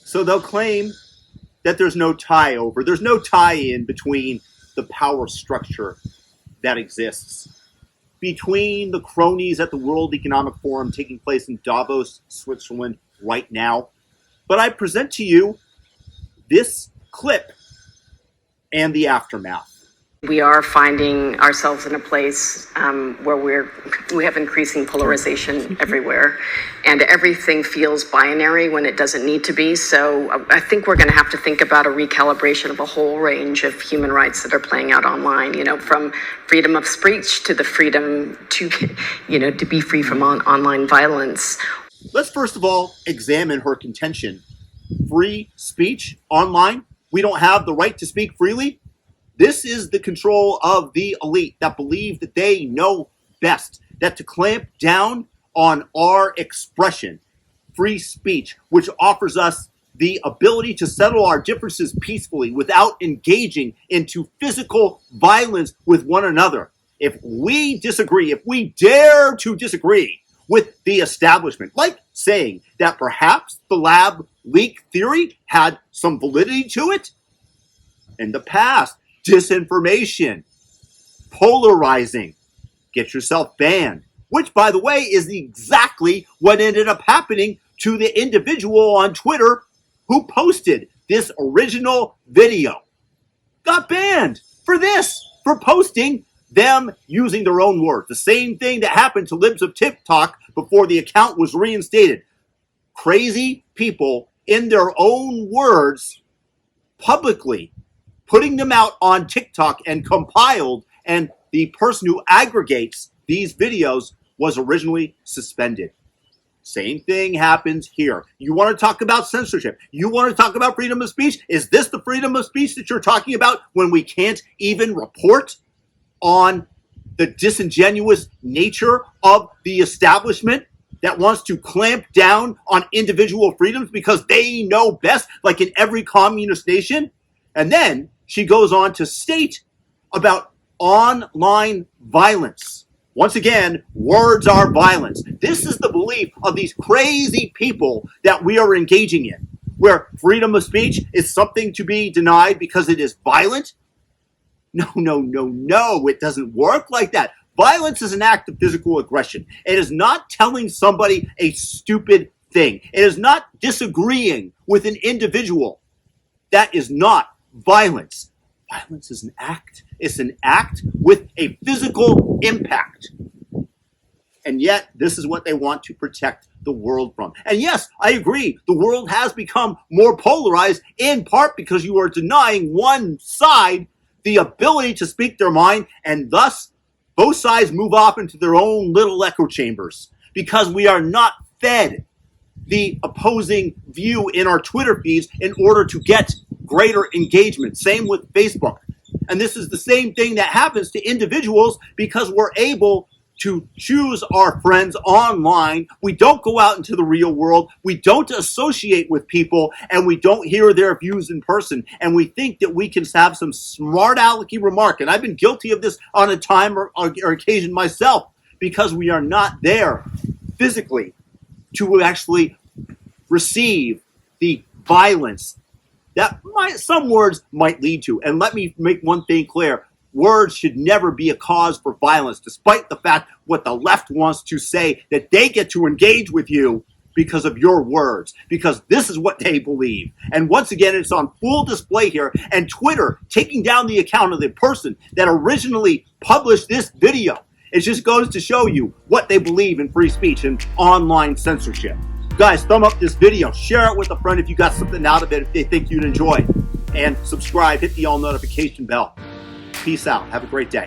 So they'll claim that there's no there's no tie-in between the power structure that exists between the cronies at the World Economic Forum taking place in Davos, Switzerland right now. But I present to you this clip and the aftermath. We are finding ourselves in a place where we have increasing polarization everywhere, and everything feels binary when it doesn't need to be. So I think we're going to have to think about a recalibration of a whole range of human rights that are playing out online, from freedom of speech to the freedom to be free from online violence. Let's first of all examine her contention. Free speech online? We don't have the right to speak freely? This is the control of the elite that believe that they know best, that to clamp down on our expression, free speech, which offers us the ability to settle our differences peacefully without engaging into physical violence with one another. If we disagree, if we dare to disagree with the establishment, like saying that perhaps the lab leak theory had some validity to it in the past, disinformation, polarizing, get yourself banned, which, by the way, is exactly what ended up happening to the individual on Twitter who posted this original video. Got banned for this, for posting them using their own words. The same thing that happened to libs of TikTok before the account was reinstated. Crazy people in their own words publicly putting them out on TikTok and compiled, and the person who aggregates these videos was originally suspended. Same thing happens here. You want to talk about censorship? You want to talk about freedom of speech? Is this the freedom of speech that you're talking about when we can't even report on the disingenuous nature of the establishment that wants to clamp down on individual freedoms because they know best, like in every communist nation? And then she goes on to state about online violence. Once again, words are violence. This is the belief of these crazy people that we are engaging in, where freedom of speech is something to be denied because it is violent. No, it doesn't work like that. Violence is an act of physical aggression. It is not telling somebody a stupid thing. It is not disagreeing with an individual. That is not violence. Violence is an act. It's an act with a physical impact. And yet, this is what they want to protect the world from. And yes, I agree, the world has become more polarized, in part because you are denying one side the ability to speak their mind, and thus both sides move off into their own little echo chambers because we are not fed the opposing view in our Twitter feeds in order to get greater engagement. Same with Facebook. And this is the same thing that happens to individuals because we're able to choose our friends online. We don't go out into the real world. We don't associate with people, and we don't hear their views in person. And we think that we can have some smart alecky remark. And I've been guilty of this on a time or occasion myself because we are not there physically to actually receive the violence that some words might lead to. And let me make one thing clear. Words should never be a cause for violence, despite the fact what the left wants to say, that they get to engage with you because of your words, because this is what they believe. And once again, it's on full display here. And Twitter taking down the account of the person that originally published this video. It just goes to show you what they believe in free speech and online censorship. Guys, thumb up this video, share it with a friend if you got something out of it, if they think you'd enjoy. And subscribe, hit the all notification bell. Peace out. Have a great day.